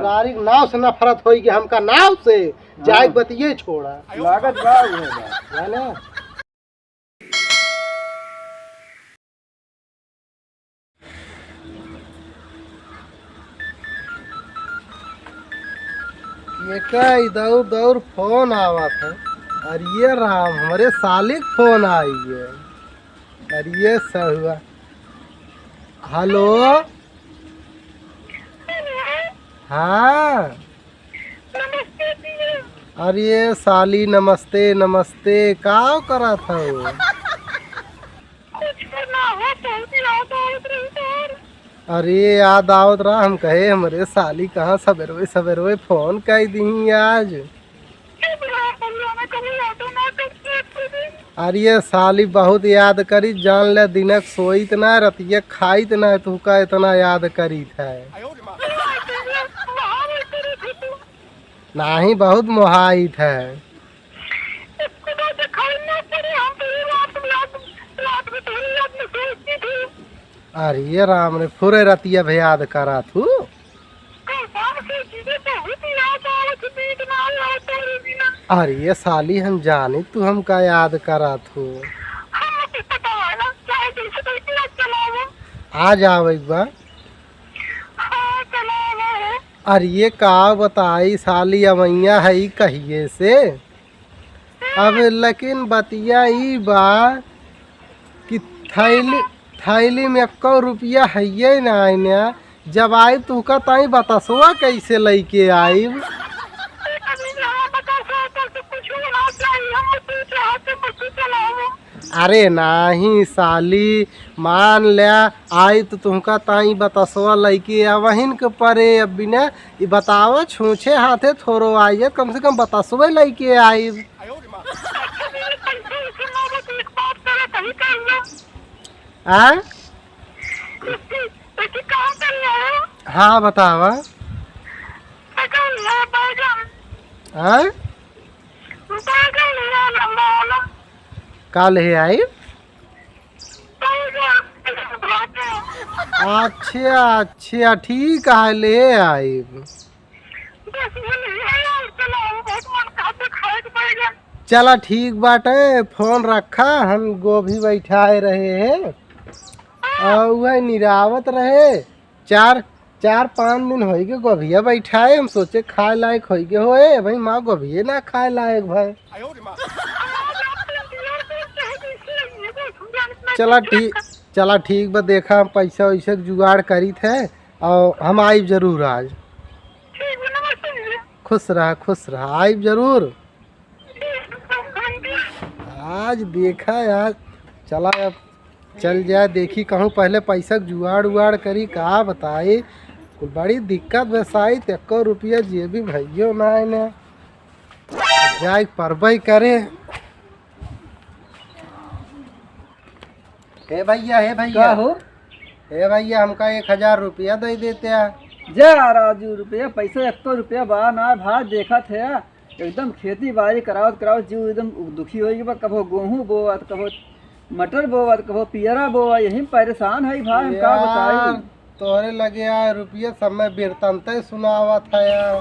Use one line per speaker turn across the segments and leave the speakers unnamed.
दुलारी नाव से नफरत होई कि हमका नाव से जाए बतिये छोड़ा
लागत बा है
ना। ये का इधर दौर फोन आवा था। अरे ये राम हमारे सालिक फोन आई है। अरे ये हुआ। हेलो हाँ अरे साली नमस्ते नमस्ते का करा था वो? अरे याद आवत रहा हम कहे हमारे साली कहाँ सवेरे सवेरे फोन कर दी आज। अरे साली बहुत याद करी जान ले दिनक सोईत ना रतिया खाईत ना तू का इतना याद करी था। नहीं बहुत मोहाइत है। अरे राम ने पूरे रतिया भी याद करा तू। अरे साली हम जाने तू हमका याद करा तू। आ जाओ एक बार। अरे ये का बताई साली अवैया है कहिए से। अब लेकिन बतिया ई बा कि थैली में 1 रुपया है ना। जब आई तू का ताई बतासुआ कैसे लेके आई। अरे नहीं साली मान लिया आई तो तुमका ताई बतासवा लैके वहीन के परे अब बिना ये बतावा छूछे हाथे थोड़ो आई कम से कम बतासवे लैके आई। हाँ बतावा। कल है आई। अच्छा अच्छा ठीक है ले आई। चला ठीक बाटे फोन रखा हम गोभी बैठाए रहे हैं और वह निरावत रहे 4-5 दिन हो गए गोभिया बैठाए। हम सोचे खाए लायक हो गए होए भाई माँ गोभिये ना खाए लायक भाई। चला ठीक बा देखा हम पैसा वैसा जुगाड़ करी थे और हम आइब जरूर आज। खुश रहा आइब जरूर आज। देखा यार चला अब चल जाए देखी कहूँ पहले पैसा जुगाड़ उगाड़ करी का बताए। बड़ी दिक्कत वैसाई 1 रुपया जे भी भैयो ना है ना जाए परबई करे। हे भैया
हो
हे भैया हमका 1000 रुपया दे देते हैं।
जा राजू रुपया पैसा 1 रुपया बा ना भात देखा थे एकदम खेती बाड़ी करावत जीव एकदम दुखी हो गई। कभो गेहूँ बोवत कभो मटर बोवत कभो पियरा बोवा यही परेशान है भाई। हम का बताई
तोहरे लगे यार रुपया समय बेरतनते सुनावा था यार।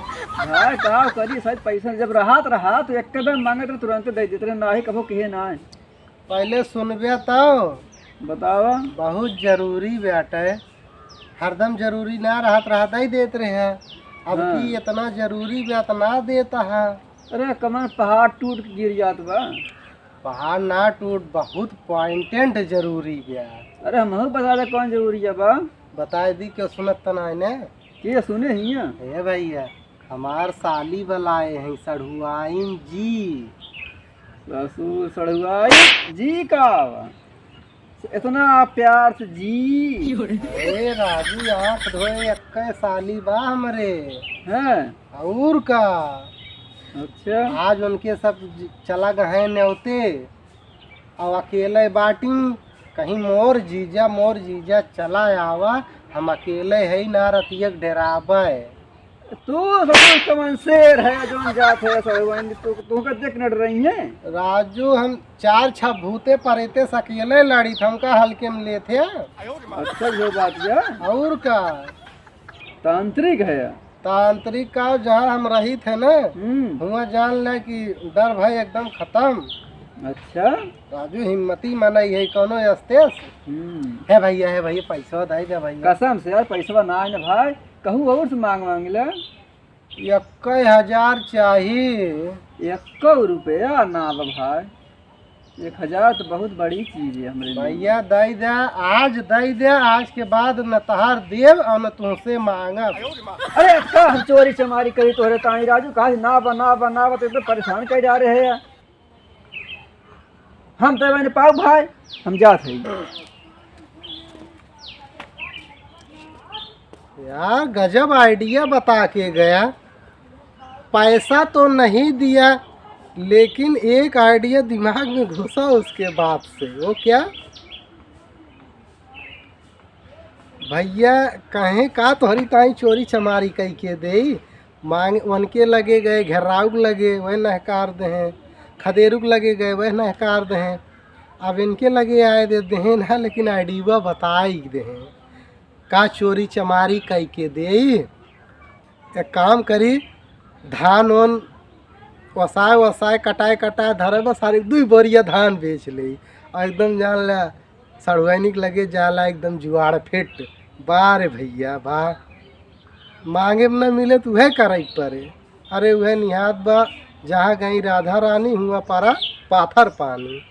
हाँ का करी शायद पैसा जब रहा तो एकदम मांगे तो तुरंत दे देते ना ही कभो कहे ना।
पहले सुनबे तो
बतावा
बहुत जरूरी बेटे हरदम जरूरी ना रहता ही देते रहे हैं। अब की इतना जरूरी बात ना देता है।
अरे कमर पहाड़ टूट गिर जात बा।
पहाड़ ना टूट बहुत पॉइंटेंट जरूरी बा।
अरे हम बता दे कौन जरूरी है बा
बताए दी क्यों सुनत तना ने
ये सुने ही
हे भैया हमार साली बलाए हैं सढ़ुआइन जी।
ससुर सड़ुआई जी का इतना प्यार से जी।
ए राजू आँख धोए 1 साली बा हमरे
हैं
और का।
अच्छा
आज उनके सब चला गए न्योते और अकेले बाटी कहीं मोर जीजा चला आवा हम अकेले है ना रतियक डेराबे।
तू सब कमन शेर है जो जात है तू का देख नड रही है।
राजू हम 4-6 भूते परेते सकेले लड़ी थे हमका हल्के में लेते।
अच्छा जो बात है
और का
तांत्रिक है।
तांत्रिक का जहाँ हम रही थे ना,
हम्म।
हुआ जान ले कि डर भाई एकदम खत्म।
अच्छा।
राजू हिम्मती मनई है कोनो अस्तेस।
हम्म।
है भैया पैसा दे दे भैया।
कसम से यार पैसा ना है ना भाई, कहूँ और से मांग ले।
21,000 चाहिए।
1 रुपया ना बा भाई, 1,000 तो बहुत बड़ी चीज है हमारे लिए।
भैया दे दे, आज दे दे, आज के बाद न तहार देव और न तुमसे मांगा।
अरे का हम चोरी चमारी करी तोहरे ताई राजू, कहा ना बना तो एकदम परेशान कर जा रहे हैं। हम तो मैंने पाऊ भाई, हम जात है।
यार गजब आइडिया बता के गया। पैसा तो नहीं दिया, लेकिन एक आइडिया दिमाग में घुसा उसके बाप से। वो क्या भैया कहें का तोहरी ताई चोरी चमारी कही के दे, मांग उनके लगे गए, घेराउक लगे वह नहकार दे, खदेरुक लगे गए वह नहकार दे। अब इनके लगे आए दे ना, लेकिन आइडिया बताई दे का चोरी चमारी कही के दे। एक काम करी, धान ओन वसाए कटाए धरे बस सारी 2 बोरिया धान बेच ले, और एकदम जान ला सड़वैनिक लगे जाला एकदम जुआड़ फिट। बा रे भैया बा, मांगे में न मिले तो वह करे परे। अरे वह निहात बा, जहाँ गई राधा रानी हुआ पारा पाथर पानी।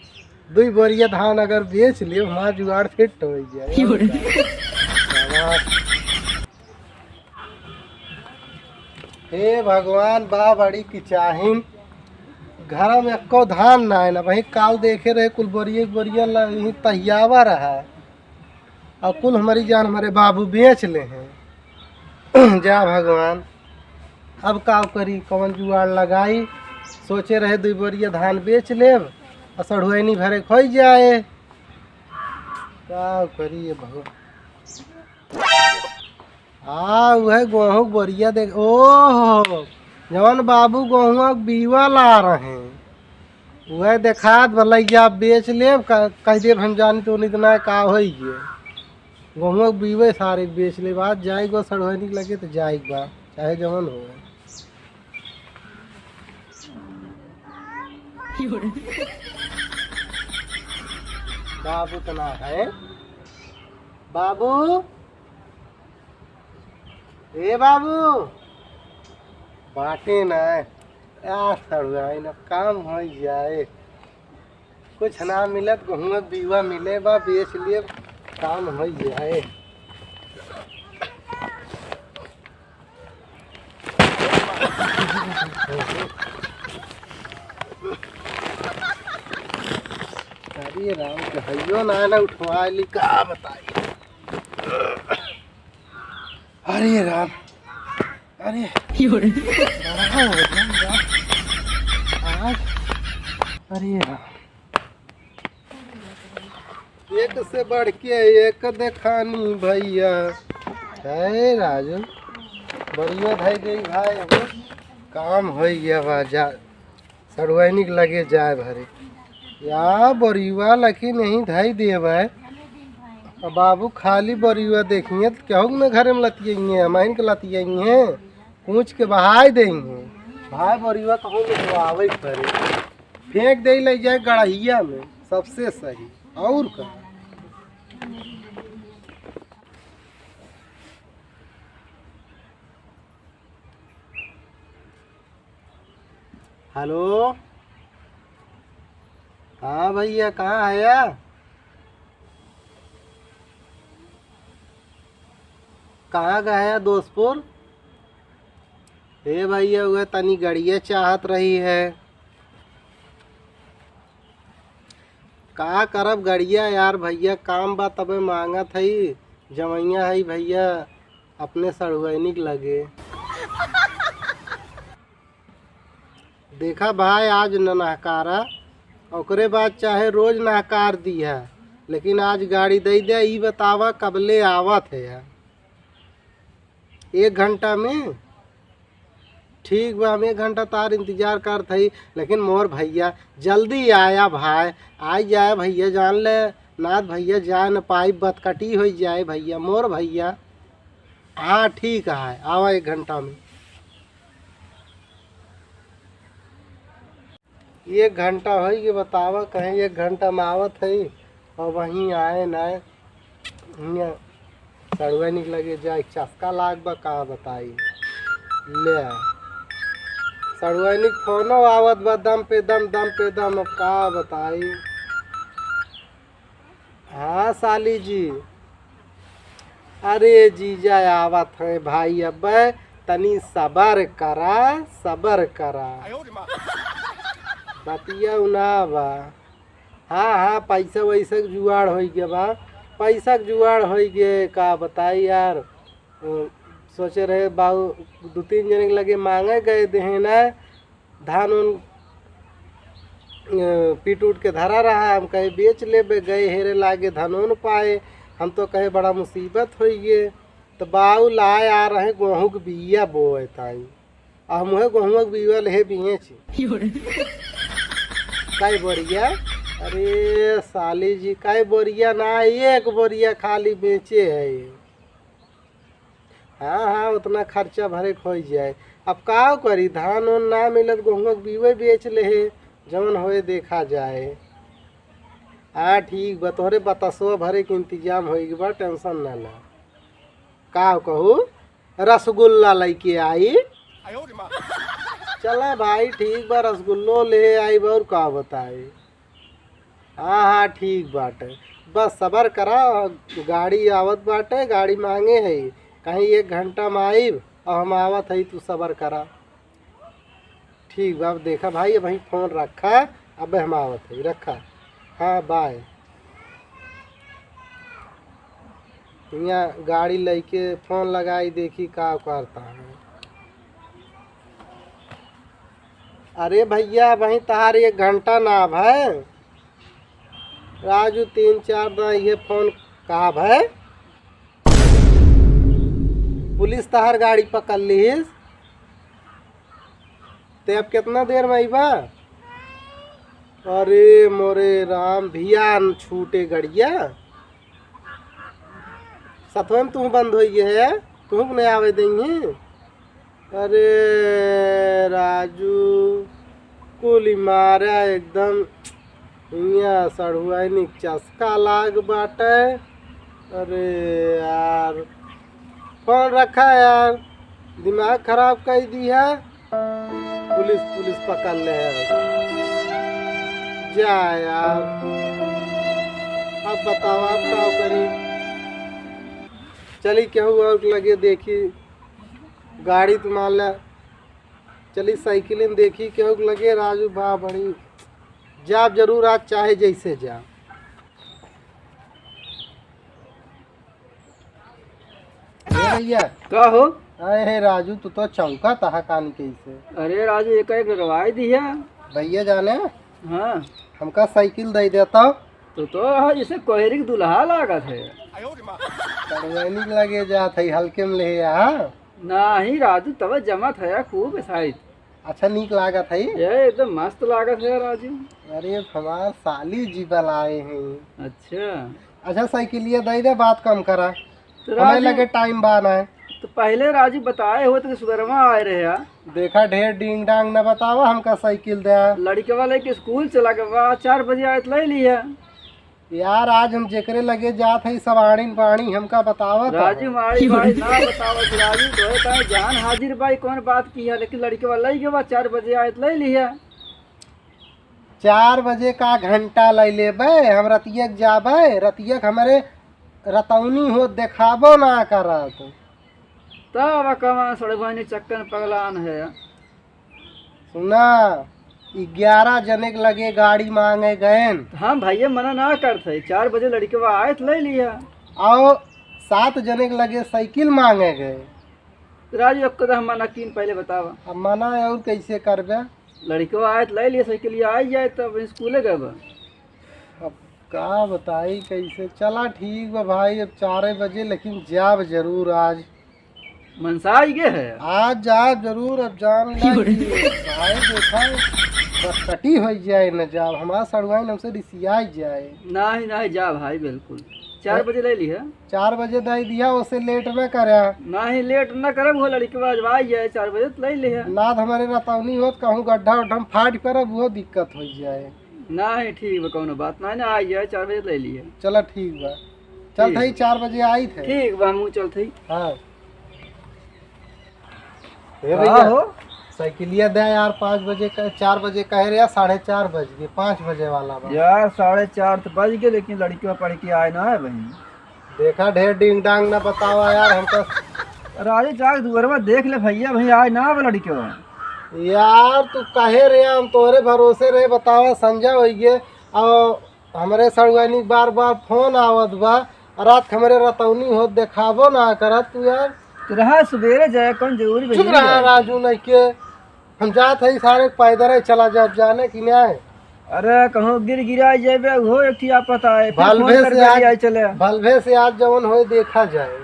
2 बोरिया धान अगर बेच ले वहाँ जुआड़ फिट हो जाए। हे भगवान बा बड़ी की चाहिन, घर में एको धान ना है ना भाई। काल देखे रहे कुल बोरिया यही तहियावा रहा, और कुल हमारी जान हमारे बाबू बेच ले हैं। जा भगवान, अब का करी, कौन जुआड़ लगाई। सोचे रहे 2 बोरिया धान बेच लेब और सड़ुआनी भरे खोई जाए। का करी ये भगवान। वह गेहूँ बोरिया देख, ओह जवन बाबू गेहूँ बीवा ला रहे हैं, वह देखात भलैया बेच लेब, कह देब हम जानी तो इतना का हो गए। गेहूँ बीवे सारे बेच ले, बात जाएगा सड़वनी लगे तो जाएगा चाहे जवन हो। बाबू तो ना है, बाबू ए बाबू बाटे ना यार, सड़ुआई ना काम हो जाए। कुछ ना मिलत गेहूँ बीवा मिले बा बेच लिए, काम हो जाए। अरे राम कहियो ना उठवा ली, का बताई। अरे राम, अरे आज अरे राम, एक से बढ़ के एक देखानी भैया है राजू। बढ़िया भाई गई भाई, वो काम हो गया बा, जा सड़वैनिक लगे जाए भरे। या बरिया लखी नहीं धाई देवे, और बाबू खाली बरिया देखिए तो क्या न घर में लतिये हमाइन के लतिये पूछ के बहाई देंगे। भाई बरिया कहूँ में आवे करे, फेंक दे ले जाए गड़हिया में, सबसे सही। और का हेलो, हाँ भैया कहाँ है या? कहाँ गया दोस्तपुर? हे भैया वह तनी गड़िया चाहत रही है, का करब गड़िया यार भैया, काम बा तबे मांगा थी। जमैया है भैया अपने सड़ुआनिक लगे। देखा भाई आज न नहकारा, ओकरे बाद चाहे रोज नहकार दिया, लेकिन आज गाड़ी दे दे। ई बतावा कबले आवत है यार? 1 घंटा में? ठीक बा, हम 1 घंटा तार इंतजार कर थी, लेकिन मोर भैया जल्दी आया भाई। आ जाए भैया, जान ले नाथ भैया जाए न पाई, बतकटी हो जाए भैया। मोर भैया हाँ ठीक है, आवा 1 घंटा में। 1 घंटा हो कि बतावा, कहीं 1 घंटा में आवत है और वहीं आए ना हियाँ सड़ुआ निकल जाए चस्का लाग बा का बताई ले। सड़ुआ निक फोनो आवत बा दम पे दम अब का बताई। हाँ साली जी, अरे जीजा आवत है भाई, अब तनी सबर करा बतिया उना बा। हाँ पैसा वैसा के जुगाड़ हो गया बा, पैसा के जुगाड़ हो गए का बताई यार। सोचे रहे बाबू 2-3 जने के लगे मांगे गए दे ना, धान उन पीट उठ के धरा रहा, हम कहे बेच ले गए हेरे लागे धनों न पाए। हम तो कहे बड़ा मुसीबत हो गए, तो बाऊ लाए आ रहे गेहूँ के बिया बोए ताई, हम गेहूँ के बिया ले बिये काई बोरिया। अरे साली जी काई बोरिया ना, 1 बोरिया खाली बेचे है। हाँ उतना खर्चा भरे हो जाए। अब का करी, धान उन ना मिलत गेहूँ के बीवे बेच ले है, जवन होए देखा जाए। हाँ ठीक बा, तोहरे बतासो भरे के इंतजाम हो बा, टेंशन ना ला। का कहू रसगुल्ला लेके आई, चला भाई ठीक बा, रसगुल्लो ले आई और का बताए। हाँ ठीक बाटे, बस सबर करा, गाड़ी आवत बाटे, गाड़ी मांगे है, कहीं 1 घंटा में आई और हम आवत है, तू सबर करा। ठीक बा, अब देखा भाई, अब फोन रखा, अब हम आवत है, रखा। हाँ बाय। यहाँ गाड़ी लेके फोन लगाई, देखी का करता है। अरे भैया वहीं तहार 1 घंटा ना भाई राजू, 3-4 दिन ये फोन का भाई, पुलिस तहार गाड़ी पकड़ लीस, ते अब कितना देर में आईबा। अरे मोरे राम, भियान छूटे गड़िया, सतवन तू बंद हो है, तू नहीं आवे देंगे। अरे राजू कुली मारा एकदम, यहाँ सड़ुआ चस्का लाग बाटे। अरे यार फोन रखा यार, दिमाग खराब कर दिया। पुलिस पकड़ ले है, जा यार अब बताओ आप क्या करी। चली केहू और लगे देखी गाड़ी तुम्हारा, चली साइकिल देखी केहू लगे। राजू बा बड़ी जाब जरूर आज, चाहे जैसे जा। भैया
का हो?
अरे राजू तू तो चौंका तहा कानी कैसे।
अरे राजू एक लगवाई दी है
भैया जाने।
हाँ
हमका साइकिल दे देता
तो हाँ, जैसे कोहरी के दुल्हा लागत है।
करवैनी लगे जात है, हल्के में ले यहाँ
नहीं राजू तब जमत है खूब शायद।
अच्छा नीक लागत है,
ये एकदम मस्त लागत है राजू।
अरे हमार साली जी लाए हैं।
अच्छा
साइकिलिया दे दे, बात कम करा,
तो
हमें लगे टाइम बान है।
तो पहले राजू बताए हो तो सुधरवा आए रहे यार।
देखा ढेर डिंग डांग न बतावा, हमका साइकिल दे।
लड़के वाले के स्कूल चला गया, 4 बजे आए ले लिया
यार। आज हम जेकरे लगे जात है सवाणी पानी, हमका बतावा
राजू मारी भाई ना बतावा राजू तो जान हाजिर भाई कौन बात की है, लेकिन लड़के वाला ही के बाद 4 बजे आए ले लिया।
4 बजे का घंटा ले लेबे, हम रतिया जाबे, रतिया हमारे रतौनी हो देखाबो ना करत,
तब कमा सड़े चक्कर पगलान है।
सुना 11 जने के लगे गाड़ी मांगे गए,
हम भैया मना ना करते, 4 बजे लड़के वहाँ आए तो ले लिया।
और 7 जने के लगे साइकिल मांगे गए।
राजू अब तो हम मना किन पहले बतावा।
अब मना और कैसे करबे,
लड़के वहाँ आए तो ले लिया साइकिल, आई जाए तब स्कूले गए।
अब का बताई कैसे। चला ठीक बा भाई, अब 4 बजे लेकिन जाब जरूर आज।
मनसा गए है
आज जा जरूर। अब जान भाई देखा कटी हो जाए न, जाब हमारा सड़ुआई हमसे रिसिया जाए।
नहीं जा भाई बिल्कुल। 4 बजे ले लिया।
4 बजे दे दिया, उससे लेट में करे।
नहीं लेट न करब, वो लड़की बाज आई जाए 4 बजे तो ले लिया।
नाद हमारे रतौनी होत कहूँ गड्ढा उड्ढा में फाट करब वो दिक्कत हो जाए।
नहीं ठीक बा, कोनो बात नहीं ना, आई जाए 4 बजे ले लिया।
चलो ठीक बा, चल थई 4 बजे आई थे।
ठीक बा, मुँह चल थी।
हाँ
हो
साइकिलिया दे यार, 5 बजे का 4 बजे कह रहे 4:30 बज गए, 5 बजे वाला बा।
यार 4:30 तो बज गए, लेकिन लड़कियों पढ़ के आए ना है बहन।
देखा ढेर डिंग डांग ना बतावा यार हमको।
राजे जाग दुअरवा देख ले भैया, भैया आए ना वो लड़कियों।
यार तू कहे रे, हम तोरे भरोसे रहे, बतावा संजय होइए और हमारे सड़वानी बार बार फोन आवत बा, रात हमारे रतौनी हो देखाबो ना करत तू यार।
तो रहा सवेरे जाए, कौन जरूरी
चुप रहा राजू, नहीं के हम जात है सारे पैदल ही चला जाने की न्याय।
अरे कहूँ गिर गिरा जाए हो, एक ठीक पता है
भलभे से आज जवन हो देखा जाए,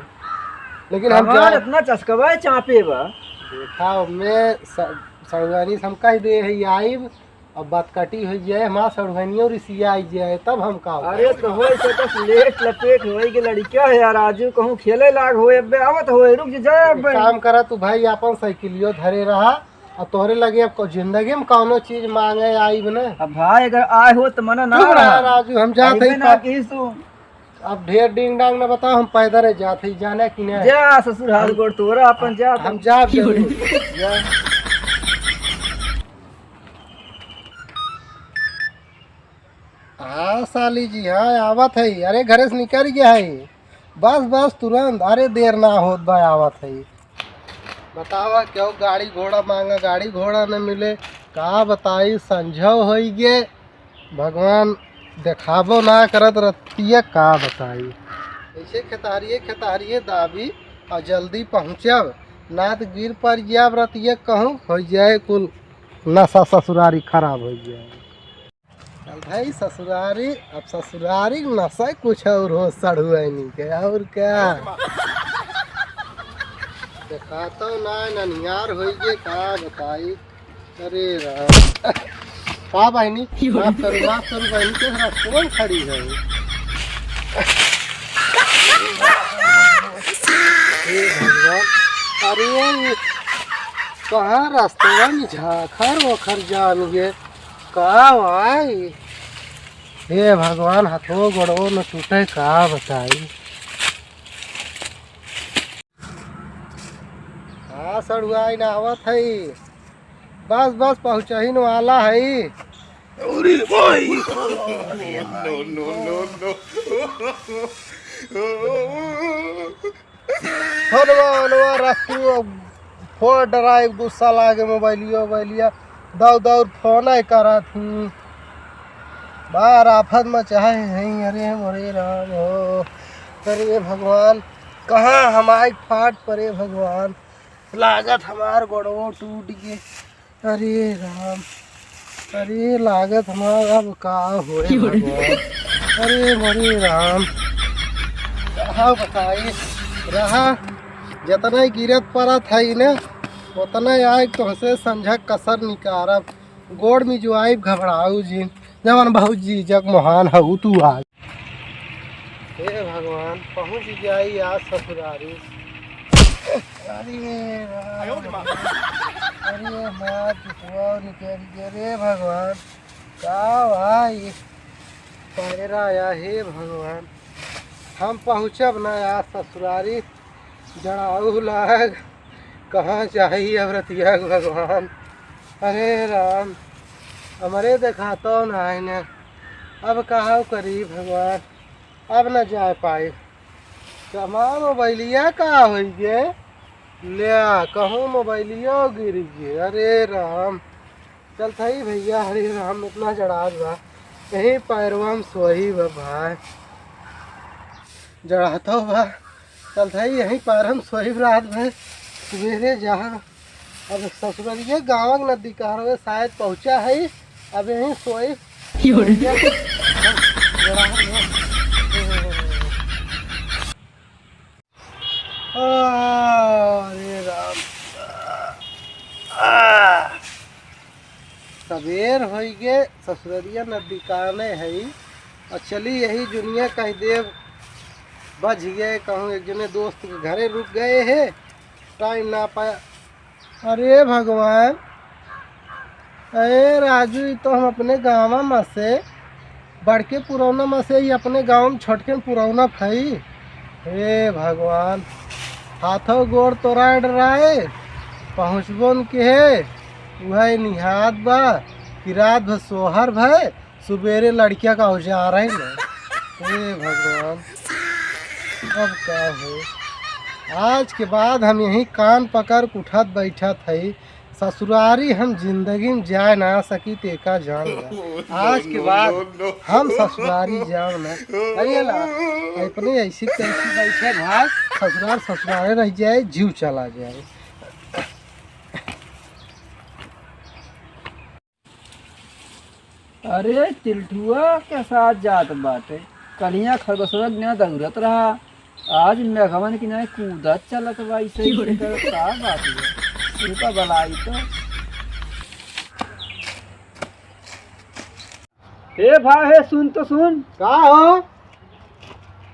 लेकिन हम
इतना चस्कवा चापे बा
देखा मैं सड़वानी हम कह दे है आइब, अब बात कटी हो जाए हमारा सड़वानियों रिसिया आई जाए तब हम का।
अरे तो हो लेट लपेट हो के लड़किया है यार, राजू कहूँ खेले लाग हो आवत हो, रुक जाए
काम करा तू भाई, अपन साइकिलियो धरे रहा और तोहरे लगे अब जिंदगी में कौनो चीज मांगे आई बने।
अब भाई अगर आए हो तो मना ना
रहा राजू, हम जाते
ही
अब ढेर डिंग डांग ना बताओ, हम पैदल जाते जाने की नहीं।
जा ससुर हाथ गोड़ तोरा अपन जा,
हम जा हाँ साली जी, हाँ आवत है। अरे घरे से निकल गया है, बस बस तुरंत, अरे देर ना होत बा आवत है। बतावा क्यों गाड़ी घोड़ा मांगा, गाड़ी घोड़ा न मिले, का बताई संझो हो गे, भगवान देखाबो ना करत रतिया, का बताई। ऐसे खेतारिये दाबी और जल्दी पहुँचब, ना तो गिर पर जाब रतिया कहूँ हो जाए कुल नशा ससुरारी खराब हो जाए। भाई ससुरारी, अब ससुरारी नशा कुछ और हो सड़ुआनी के, और क्या दिखाता ना ननियार हो गए, का बताई। अरे राम का बहनी, माफ करू बहनी, के कौन खड़ी है। भगवान, अरे कहाँ रास्ते में झाखर वखर जान गे, का भाई। हे भगवान, हाथों गोड़ों न टूटे, का बताई। हाँ सड़ुआई ना आवत है, बस बस पहुँचहीन वाला है। फोन ड्राइव गुस्सा लागे, मोबाइलिया दौड़ फोन ही करा थी, बार आफत में चाहे नहीं। अरे मोरे राम हो, अरे भगवान कहाँ हमारे फाट पड़े, भगवान लागत हमार गोड़ों टूट गए। अरे राम, अरे लागत हमारा अब का हो भगवान। अरे मोरे राम, हाँ बताइए रहा जितना ही गिरत पड़ा था इन्हें उतना आए तुमसे समझा कसर निकारब, गोड़ में जो आई घबराऊ जी, जवन बहुत जी जग महान हऊ तू आज। हे भगवान पहुँच जाई आज ससुरारी। अरे माँ निकल गया रे भगवान, का भाई पैरा आया। हे भगवान हम पहुँचब ना आज ससुरारी, जड़ाऊ लाग कहाँ चाहिए अब रतिया भगवान। अरे राम हमारे दिखाता ना है, अब कहाँ करी भगवान, अब न जा पाए। कहाँ मोबाइलिया का हो गए, लिया कहूँ मोबाइलियो गिर गए। अरे राम चल थी भैया, हरे राम इतना जड़ा बा, यही पैरवा में सोही बा भाई, जड़ाता बा चल थी यहीं पैर हम सोही रात भर सवेरे जहाँ। अब ससुरालिया गाँव नदी का शायद पहुँचा है, अब यहीं सोई। अरे राम सवेर हो गए, ससुररिया नदी काने है और चली यही दुनिया कह देव बच गए। कहूँ एक जने दोस्त के घरे रुक गए है, टाइम ना पाया। अरे भगवान, अरे राजू, ये तो हम अपने गाँव में से बड़के पुरौना में से ही अपने गाँव में छोटके पुरौना भाई। हे भगवान, हाथों गोड़ तोड़ा डराए पहुँचबो न के है। वह निहात बा कि रात भर सोहर भय, सुबेरे लड़किया का औजार है न। हे भगवान, अब क्या हो। आज के बाद हम यही कान पकड़ के उठत बैठत है। ससुरारी हम जिंदगी में जा ना सकी तेका जान ला। आज के बाद हम ससुरारी जाओ ना, अरे ला अपने ऐसी कैसी बैठे भाई, ससुराल ससुरारे रह जाए, जीव चला जाए।
अरे चिल्ठुआ के साथ जात बाटे, कलिया खरगोशवा के ना दौड़त रहा, आज मेघवन की नहीं कूदत चलत बा। ऐसे का बात है, इनका भलाई तो। हे भाई, हे सुन तो सुन,
का हो?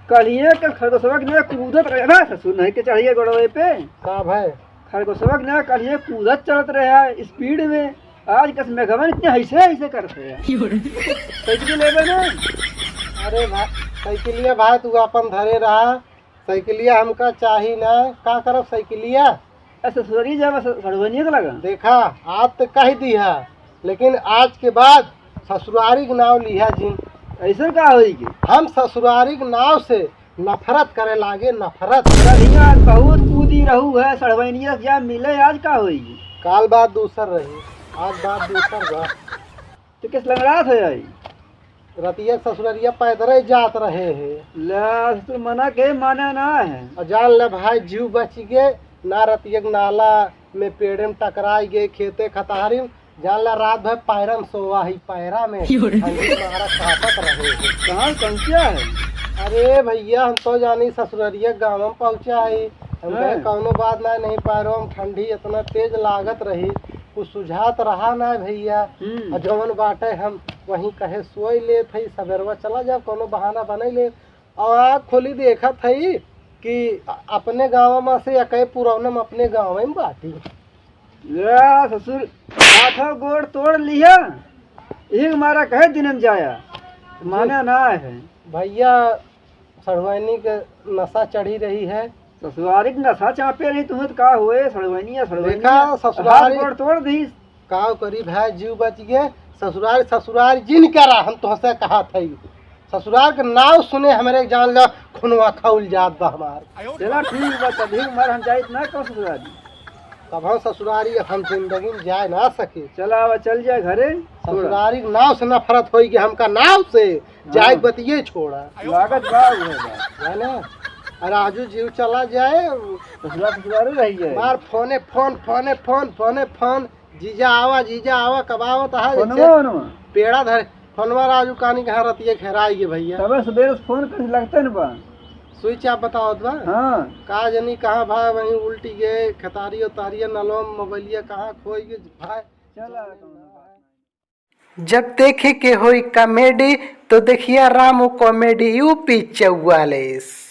कलिया के खरगोशवा के ना कूदत रहे ना, ससुर नहीं के चढ़िए गोड़वे पे।
का भाई?
खरगोशवा के ना कलिया कूदत चलत रहे स्पीड में। आज कस मेघवन इतने ऐसे ऐसे करते हैं, साइकिल लेबे ना।
अरे भाई, साइकिलिया भाई तू अपन धरे रहा, साइकिलिया हमका चाही ना। का करब साइकिलिया?
ससुरारी जाब सड़वनिया का लगा।
देखा, आज तो कह दिया, लेकिन आज के बाद ससुरारी के नाव लिया जिन।
ऐसा का होगी?
हम ससुरारी के नाव से नफरत करे लागे, नफरत।
कलिया बहुत कूदी रहू है, सड़वनिया जा मिले, आज का होगी?
काल बात दूसर रही, आज बात दूसर बा।
तो किस लंगड़ात है आई?
रतिया ससुरारिया पैदल जात रहे है।
ला तो मना के माना ना है।
और जान ले भाई, जीव बच गए ना। रतिया के नाला में पेड़ में टकराई गए, खेते खतारी में। जान ला रात भर पैरा में सोवा ही, पैरा में ठंडी मारा कापत रहे है।
कहाँ पहुँचा है?
अरे भैया, हम तो जानी ससुरारिया गाँव में पहुँचा है। हम कहे कौनो बात ना, नहीं पैरों में ठंडी इतना तेज लागत रही, कुछ सुझात रहा ना भैया। और जवन बाटे हम वहीं कहे सोई ले थी, सवेरवा चला जाओ, कोनो बहाना बना ले। और आँख खोली देखा थी कि अपने गाँव में से अकई पुरौना में अपने गाँव में बाटी।
ला ससुर हाथों गोड़ तोड़ लिया, एक मारा कहे दिन में जाया, माना ना है।
भैया, सड़वैनी के नशा चढ़ी रही है।
ससुरारी के नशा चापे रही तुम्हें तो का हुए? सड़वनिया
देखा, ससुरारी
गोड़ तोड़ दी।
का करी भाई, जीव बच गए। ससुरारी जिन करा, हम तुहसे कहा थी। ससुराल के नाव सुने हमारे जान लो खुनवा खौल जात बा हमार।
चला ठीक बा, तभी मार हम जाइत ना कहो ससुरारी।
तब हम ससुरारी हम जिंदगी में जाए ना सके।
चला अब चल जाए घरे।
ससुरारी के नाव से नफरत होगी, हमका नाव से जाए बतिये छोड़ा
लागत बा
है ना। और आजू जीव चला जाए,
ससुरारी रही जाए।
मार phone phone, phone phone, phone phone, जीजा आवा कब आवत पेड़ा धरे फोनवा। राजू कानी कहाँ रतिये खेराई भैया।
तब सवेरे फोन कर लगते न बा।
स्विच आप बताओ बा।
हाँ,
का जनी कहाँ भाई, वहीं उल्टी गए, खतारी उतारिया नलो मोबाइलिया कहाँ खोई गए भाई।
चला
जब देखे के होई कॉमेडी तो देखिए रामू कॉमेडी यूपी 44।